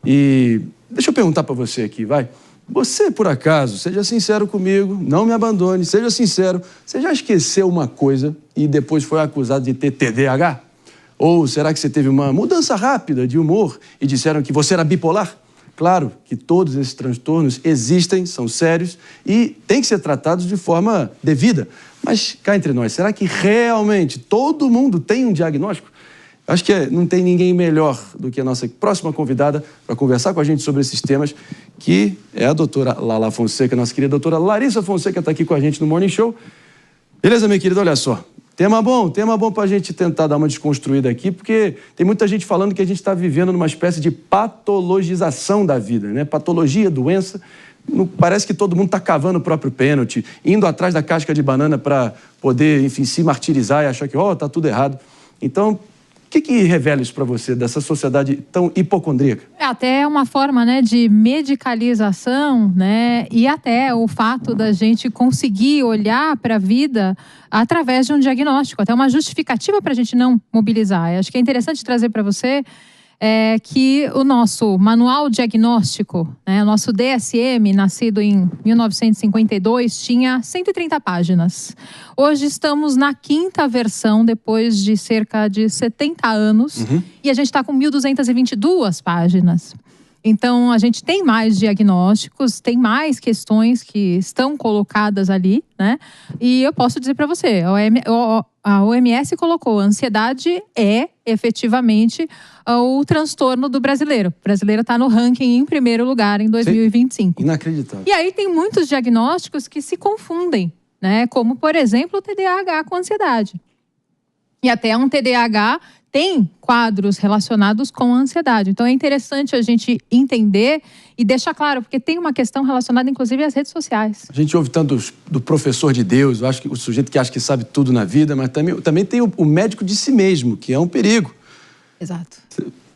E deixa eu perguntar para você aqui, vai. Você, por acaso, seja sincero comigo, não me abandone, seja sincero, você já esqueceu uma coisa e depois foi acusado de ter TDAH? Ou será que você teve uma mudança rápida de humor e disseram que você era bipolar? Claro que todos esses transtornos existem, são sérios e têm que ser tratados de forma devida. Mas cá entre nós, será que realmente todo mundo tem um diagnóstico? Acho que não tem ninguém melhor do que a nossa próxima convidada para conversar com a gente sobre esses temas, que é a doutora Lala Fonseca, nossa querida doutora Larissa Fonseca, está aqui com a gente no Morning Show. Beleza, minha querida? Olha só. Tema bom para a gente tentar dar uma desconstruída aqui, porque tem muita gente falando que a gente está vivendo numa espécie de patologização da vida, né? Patologia, doença. Parece que todo mundo está cavando o próprio pênalti, indo atrás da casca de banana para poder, enfim, se martirizar e achar que, está tudo errado. Então, o que revela isso para você, dessa sociedade tão hipocondríaca? É até uma forma, né, de medicalização, né, e até o fato da gente conseguir olhar para a vida através de um diagnóstico, até uma justificativa para a gente não mobilizar. Eu acho que é interessante trazer para você que o nosso manual diagnóstico, né, o nosso DSM, nascido em 1952, tinha 130 páginas. Hoje estamos na 5ª versão, depois de cerca de 70 anos, e a gente está com 1.222 páginas. Então, a gente tem mais diagnósticos, tem mais questões que estão colocadas ali, né? E eu posso dizer para você, a OMS colocou, a ansiedade é efetivamente o transtorno do brasileiro. O brasileiro está no ranking em primeiro lugar em 2025. Inacreditável. E aí tem muitos diagnósticos que se confundem, né? Como, por exemplo, o TDAH com ansiedade. E até um TDAH tem quadros relacionados com a ansiedade. Então é interessante a gente entender e deixar claro, porque tem uma questão relacionada inclusive às redes sociais. A gente ouve tanto do professor de Deus, eu acho que o sujeito que acha que sabe tudo na vida, mas também tem o médico de si mesmo, que é um perigo. Exato.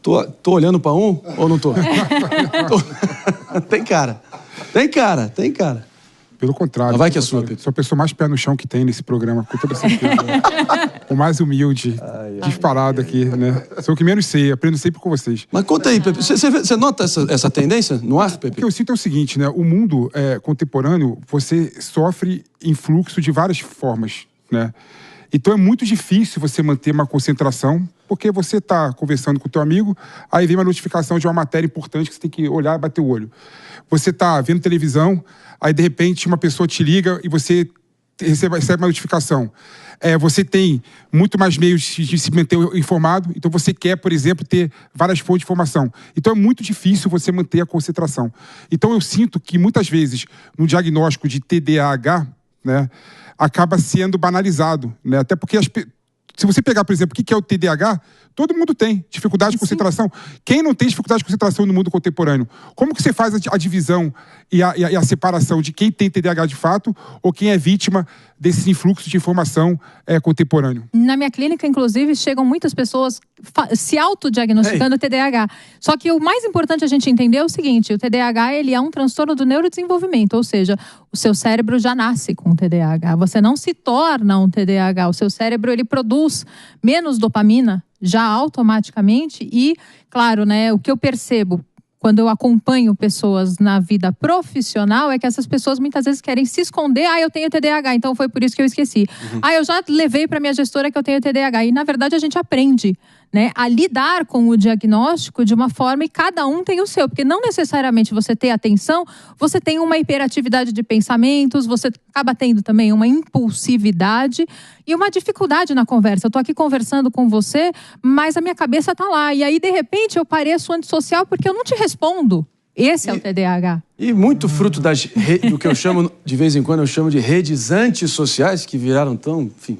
Tô olhando para um ou não tô? Tem cara. Tem cara. Pelo contrário. Vai que é sua, Pepe. Sou a pessoa mais pé no chão que tem nesse programa, com toda certeza. O mais humilde, disparado aqui, né? Sou o que menos sei, aprendo sempre com vocês. Mas conta aí, Pepe. Você nota essa tendência no ar, Pepe? O que eu sinto é o seguinte, né? O mundo contemporâneo, você sofre influxo de várias formas, né? Então é muito difícil você manter uma concentração, porque você está conversando com o teu amigo, aí vem uma notificação de uma matéria importante que você tem que olhar e bater o olho. Você está vendo televisão, aí de repente uma pessoa te liga e você recebe uma notificação. Você tem muito mais meios de se manter informado, então você quer, por exemplo, ter várias fontes de informação. Então é muito difícil você manter a concentração. Então eu sinto que muitas vezes no diagnóstico de TDAH, né, acaba sendo banalizado, né? Até porque se você pegar, por exemplo, o que é o TDAH, todo mundo tem dificuldade de concentração. Quem não tem dificuldade de concentração no mundo contemporâneo? Como que você faz a divisão e a separação de quem tem TDAH de fato ou quem é vítima desse influxo de informação contemporâneo? Na minha clínica, inclusive, chegam muitas pessoas se autodiagnosticando TDAH. Só que o mais importante a gente entender é o seguinte, o TDAH ele é um transtorno do neurodesenvolvimento, ou seja, o seu cérebro já nasce com TDAH. Você não se torna um TDAH, o seu cérebro ele produz menos dopamina já automaticamente e, claro, né, o que eu percebo quando eu acompanho pessoas na vida profissional é que essas pessoas muitas vezes querem se esconder. Eu tenho TDAH, então foi por isso que eu esqueci. Eu já levei para minha gestora que eu tenho TDAH. E, na verdade, a gente aprende, né, a lidar com o diagnóstico de uma forma e cada um tem o seu. Porque não necessariamente você ter atenção, você tem uma hiperatividade de pensamentos, você acaba tendo também uma impulsividade e uma dificuldade na conversa. Eu estou aqui conversando com você, mas a minha cabeça está lá. E aí, de repente, eu pareço antissocial porque eu não te respondo. Esse é o TDAH. E muito fruto do que eu chamo, de vez em quando, eu chamo de redes antissociais, que viraram tão, enfim,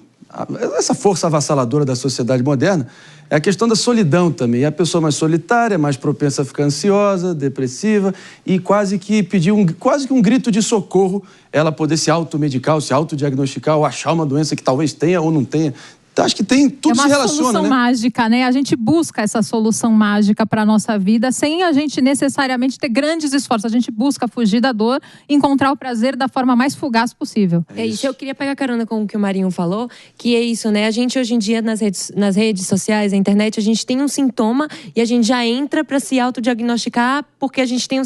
essa força avassaladora da sociedade moderna, é a questão da solidão também. É a pessoa mais solitária, mais propensa a ficar ansiosa, depressiva e quase que pedir quase que um grito de socorro, ela poder se automedicar, ou se autodiagnosticar, ou achar uma doença que talvez tenha ou não tenha. Então, acho que tudo se relaciona, né? É uma solução mágica, né? A gente busca essa solução mágica para a nossa vida sem a gente necessariamente ter grandes esforços. A gente busca fugir da dor, encontrar o prazer da forma mais fugaz possível. É isso. Eu queria pegar carona com o que o Marinho falou, que é isso, né? A gente hoje em dia nas redes sociais, na internet, a gente tem um sintoma e a gente já entra para se autodiagnosticar porque a gente tem um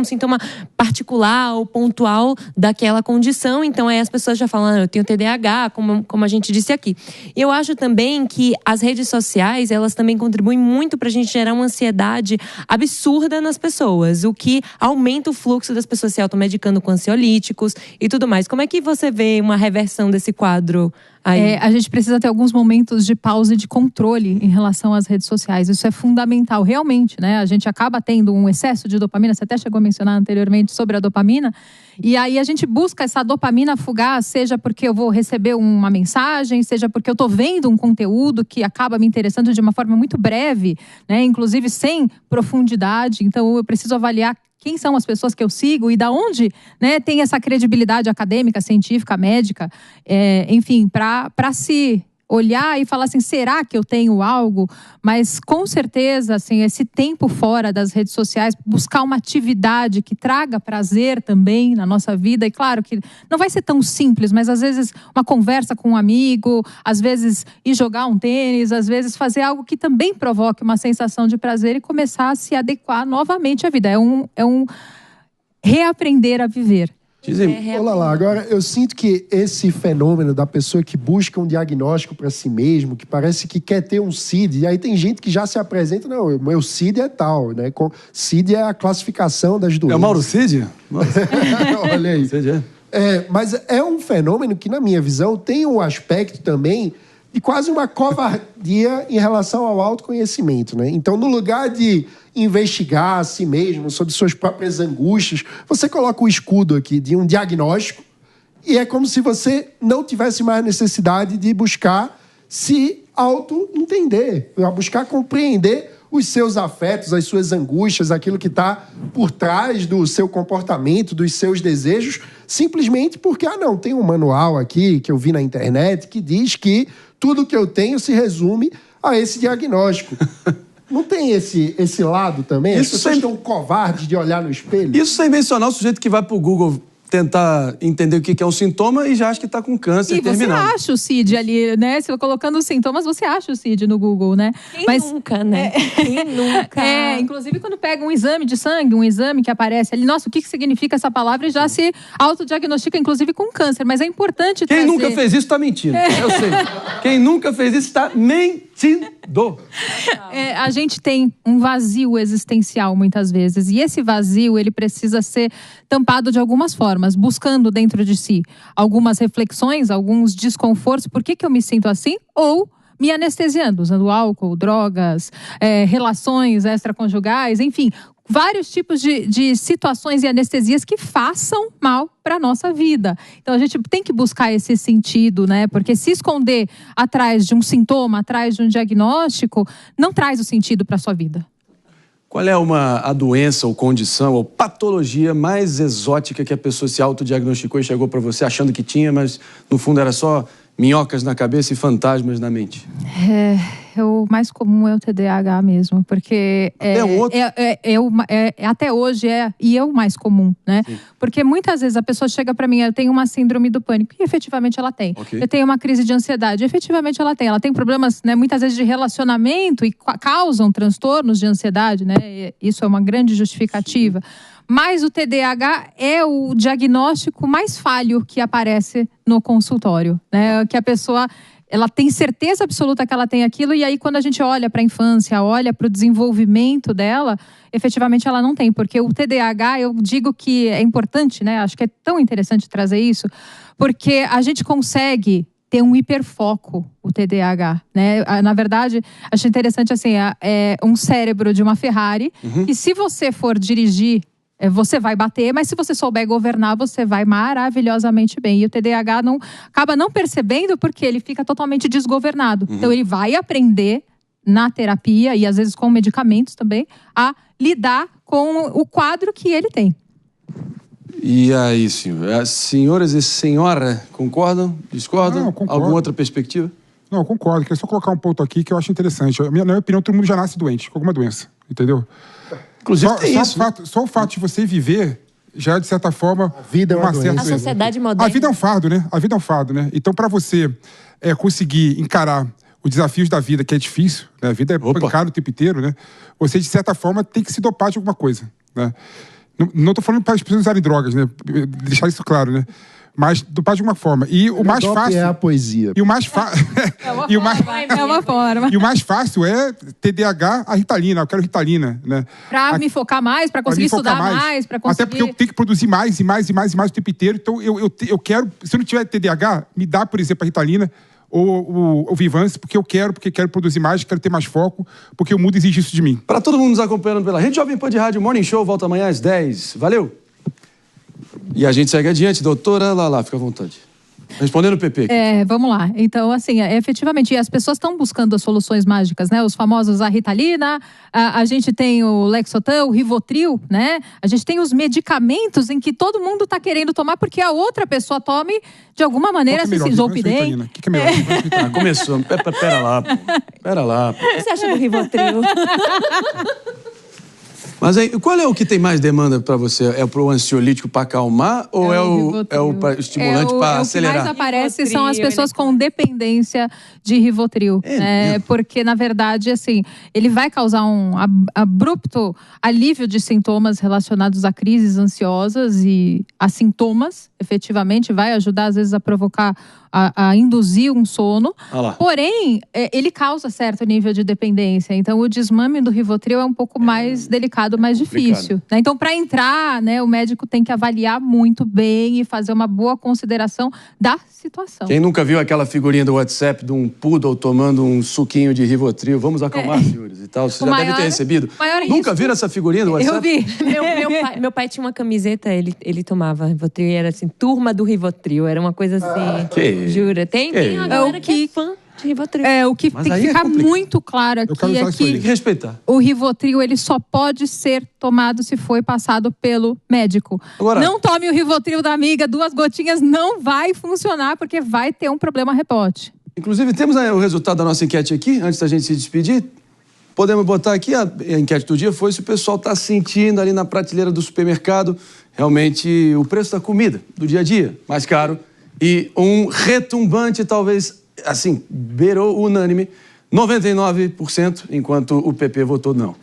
sintoma particular ou pontual daquela condição. Então aí as pessoas já falam, eu tenho TDAH, como a gente disse aqui. Eu acho também que as redes sociais, elas também contribuem muito para a gente gerar uma ansiedade absurda nas pessoas, o que aumenta o fluxo das pessoas se automedicando com ansiolíticos e tudo mais. Como é que você vê uma reversão desse quadro aí? A gente precisa ter alguns momentos de pausa e de controle em relação às redes sociais. Isso é fundamental, realmente, né? A gente acaba tendo um excesso de dopamina, você até chegou a mencionar anteriormente sobre a dopamina, e aí a gente busca essa dopamina fugaz, seja porque eu vou receber uma mensagem, seja porque eu estou vendo um conteúdo que acaba me interessando de uma forma muito breve, né? Inclusive sem profundidade. Então eu preciso avaliar quem são as pessoas que eu sigo e da onde, né, tem essa credibilidade acadêmica, científica, médica, enfim, para se olhar e falar assim, será que eu tenho algo? Mas com certeza, assim, esse tempo fora das redes sociais, buscar uma atividade que traga prazer também na nossa vida. E claro que não vai ser tão simples, mas às vezes uma conversa com um amigo, às vezes ir jogar um tênis, às vezes fazer algo que também provoque uma sensação de prazer e começar a se adequar novamente à vida. É um reaprender a viver. Olha lá, agora eu sinto que esse fenômeno da pessoa que busca um diagnóstico para si mesmo, que parece que quer ter um CID, e aí tem gente que já se apresenta, não, meu CID é tal, né? CID é a classificação das doenças. É o Mauro Cid? Olha aí. Cid mas é um fenômeno que, na minha visão, tem um aspecto também de quase uma covardia em relação ao autoconhecimento, né? Então, no lugar de investigar a si mesmo sobre suas próprias angústias, você coloca o escudo aqui de um diagnóstico e é como se você não tivesse mais necessidade de buscar se auto-entender, buscar compreender os seus afetos, as suas angústias, aquilo que está por trás do seu comportamento, dos seus desejos, simplesmente porque, não, tem um manual aqui que eu vi na internet que diz que tudo que eu tenho se resume a esse diagnóstico. Não tem esse lado também? As pessoas estão covardes de olhar no espelho? Isso sem mencionar o sujeito que vai pro Google tentar entender o que é um sintoma e já acha que está com câncer terminal. E você acha o CID ali, né? Se colocando os sintomas, você acha o CID no Google, né? Quem nunca, né? Quem nunca? Inclusive quando pega um exame de sangue, um exame que aparece ali, nossa, o que significa essa palavra? E já se autodiagnostica, inclusive, com câncer. Mas é importante Quem nunca fez isso está mentindo. Eu sei. Quem nunca fez isso está mentindo. A gente tem um vazio existencial, muitas vezes. E esse vazio, ele precisa ser tampado de algumas formas, buscando dentro de si algumas reflexões, alguns desconfortos. Por que eu me sinto assim? Ou me anestesiando, usando álcool, drogas, relações extraconjugais, enfim, vários tipos de situações e anestesias que façam mal para a nossa vida. Então a gente tem que buscar esse sentido, né? Porque se esconder atrás de um sintoma, atrás de um diagnóstico, não traz o sentido para a sua vida. Qual é a doença ou condição ou patologia mais exótica que a pessoa se autodiagnosticou e chegou para você achando que tinha, mas no fundo era só minhocas na cabeça e fantasmas na mente? O mais comum é o TDAH mesmo, porque até hoje é o mais comum, né? Sim. Porque muitas vezes a pessoa chega para mim, eu tenho uma síndrome do pânico, e efetivamente ela tem. Okay. Eu tenho uma crise de ansiedade, efetivamente ela tem. Ela tem problemas, né, muitas vezes de relacionamento e causam transtornos de ansiedade, né? Isso é uma grande justificativa. Mas o TDAH é o diagnóstico mais falho que aparece no consultório, né? Que a pessoa, ela tem certeza absoluta que ela tem aquilo, e aí quando a gente olha para a infância, olha para o desenvolvimento dela, efetivamente ela não tem. Porque o TDAH, eu digo que é importante, né? Acho que é tão interessante trazer isso, porque a gente consegue ter um hiperfoco, o TDAH, né? Na verdade, acho interessante assim, é um cérebro de uma Ferrari, que se você for dirigir, você vai bater, mas se você souber governar, você vai maravilhosamente bem. E o TDAH acaba não percebendo porque ele fica totalmente desgovernado. Então ele vai aprender na terapia e às vezes com medicamentos também a lidar com o quadro que ele tem. E aí, senhor? As senhoras e senhora concordam? Discordam? Não, concordo. Alguma outra perspectiva? Não, eu concordo. Queria só colocar um ponto aqui que eu acho interessante. Na minha opinião, todo mundo já nasce doente, com alguma doença. Entendeu? Inclusive tem isso. Só o fato de você viver já, de certa forma... A vida é uma doença. A sociedade moderna... A vida é um fardo, né? A vida é um fardo, né? Então, para você conseguir encarar os desafios da vida, que é difícil, né? A vida é pancada o tempo inteiro, né? Você, de certa forma, tem que se dopar de alguma coisa, né? Não tô falando para as pessoas usarem drogas, né? Deixar isso claro, né? Mas dopar de alguma forma. E o mais fácil... é a poesia. E o mais fácil... É uma forma. E o mais fácil é TDAH, a Ritalina. Eu quero Ritalina, né? Pra me focar mais, pra conseguir estudar mais, pra conseguir... Até porque eu tenho que produzir mais e mais o tempo inteiro. Então, eu quero... Se eu não tiver TDAH, me dá, por exemplo, a Ritalina ou o Vivance, porque quero produzir mais, quero ter mais foco, porque o mundo exige isso de mim. Para todo mundo nos acompanhando pela Rede Jovem Pan de Rádio Morning Show, volta amanhã às 10. Valeu! E a gente segue adiante. Doutora Lala, fica à vontade. Respondendo o PP. Vamos lá. Então, assim, efetivamente, as pessoas estão buscando as soluções mágicas, né? Os famosos a Ritalina, a gente tem o Lexotan, o Rivotril, né? A gente tem os medicamentos em que todo mundo está querendo tomar porque a outra pessoa tome de alguma maneira, assim, Zolpidem. O que é melhor? Começou. Pera lá, pô. Pera lá, pô. O que você acha do Rivotril? Mas aí, qual é o que tem mais demanda para você? É pro ansiolítico para acalmar ou é o estimulante para acelerar? O que mais aparece Rivotril, são as pessoas com dependência de Rivotril. Porque, na verdade, assim, ele vai causar um abrupto alívio de sintomas relacionados a crises ansiosas e a sintomas, efetivamente, vai ajudar, às vezes, a provocar, a induzir um sono. Porém, ele causa certo nível de dependência. Então, o desmame do Rivotril é um pouco mais delicado, mais difícil. Né? Então, para entrar, né, o médico tem que avaliar muito bem e fazer uma boa consideração da situação. Quem nunca viu aquela figurinha do WhatsApp de um poodle tomando um suquinho de Rivotril? Vamos acalmar, senhores, e tal. Você já deve ter recebido. Nunca viram essa figurinha do WhatsApp? Eu vi. Meu pai tinha uma camiseta, ele tomava Rivotril e era assim, turma do Rivotril. Era uma coisa assim... Jura? Tem uma galera que é fã de Rivotril. O que tem que ficar muito claro aqui é que tem que respeitar. O Rivotril, ele só pode ser tomado se foi passado pelo médico. Agora, não tome o Rivotril da amiga, 2 gotinhas não vai funcionar porque vai ter um problema rebote. Inclusive, temos o resultado da nossa enquete aqui, antes da gente se despedir. Podemos botar aqui, a enquete do dia foi se o pessoal está sentindo ali na prateleira do supermercado realmente o preço da comida, do dia a dia, mais caro. E um retumbante, talvez, assim, beirou unânime, 99%, enquanto o PP votou não.